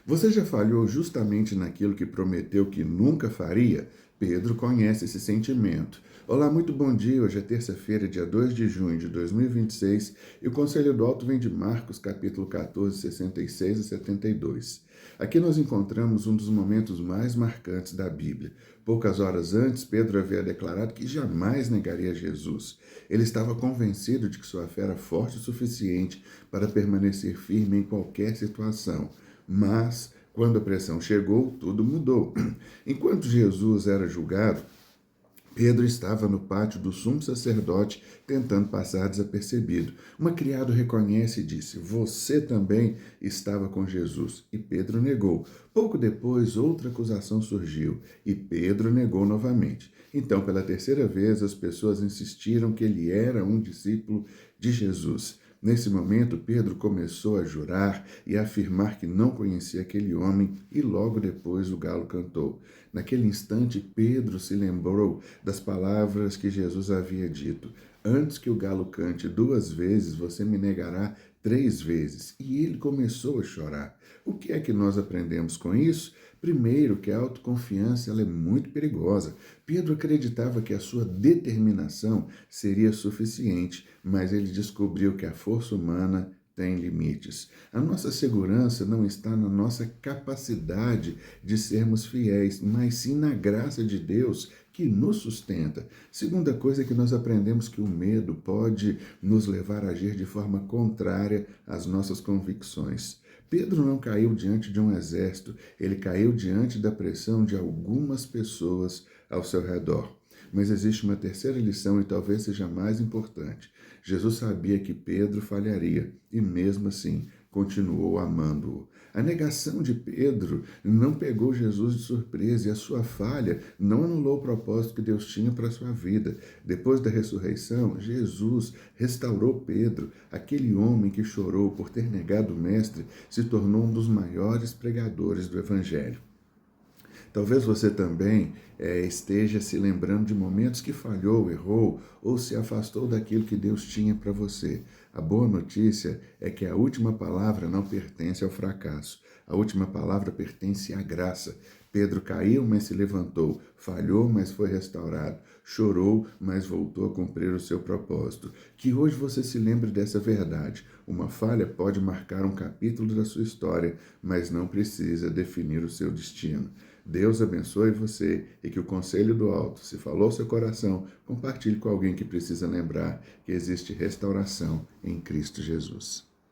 Você já falhou justamente naquilo que prometeu que nunca faria? Pedro conhece esse sentimento. Olá, muito bom dia. Hoje é terça-feira, dia 2 de junho de 2026, e o Conselho do Alto vem de Marcos, capítulo 14, 66 a 72. Aqui nós encontramos um dos momentos mais marcantes da Bíblia. Poucas horas antes, Pedro havia declarado que jamais negaria Jesus. Ele estava convencido de que sua fé era forte o suficiente para permanecer firme em qualquer situação. Mas, quando a pressão chegou, tudo mudou. Enquanto Jesus era julgado, Pedro estava no pátio do sumo sacerdote tentando passar desapercebido. Uma criada o reconhece e disse: Você também estava com Jesus. E Pedro negou. Pouco depois, outra acusação surgiu e Pedro negou novamente. Então, pela terceira vez, as pessoas insistiram que ele era um discípulo de Jesus. Nesse momento, Pedro começou a jurar e a afirmar que não conhecia aquele homem, e logo depois o galo cantou. Naquele instante, Pedro se lembrou das palavras que Jesus havia dito: Antes que o galo cante 2 vezes, você me negará 3 vezes. E ele começou a chorar. O que é que nós aprendemos com isso? Primeiro, que a autoconfiança ela é muito perigosa. Pedro acreditava que a sua determinação seria suficiente, mas ele descobriu que a força humana tem limites. A nossa segurança não está na nossa capacidade de sermos fiéis, mas sim na graça de Deus que nos sustenta. Segunda coisa é que nós aprendemos que o medo pode nos levar a agir de forma contrária às nossas convicções. Pedro não caiu diante de um exército, ele caiu diante da pressão de algumas pessoas ao seu redor. Mas existe uma terceira lição e talvez seja a mais importante. Jesus sabia que Pedro falharia e, mesmo assim, continuou amando-o. A negação de Pedro não pegou Jesus de surpresa e a sua falha não anulou o propósito que Deus tinha para a sua vida. Depois da ressurreição, Jesus restaurou Pedro. Aquele homem que chorou por ter negado o Mestre se tornou um dos maiores pregadores do Evangelho. Talvez você também esteja se lembrando de momentos que falhou, errou ou se afastou daquilo que Deus tinha para você. A boa notícia é que a última palavra não pertence ao fracasso. A última palavra pertence à graça. Pedro caiu, mas se levantou. Falhou, mas foi restaurado. Chorou, mas voltou a cumprir o seu propósito. Que hoje você se lembre dessa verdade. Uma falha pode marcar um capítulo da sua história, mas não precisa definir o seu destino. Deus abençoe você e que o conselho do alto, se falou ao seu coração, compartilhe com alguém que precisa lembrar que existe restauração em Cristo Jesus.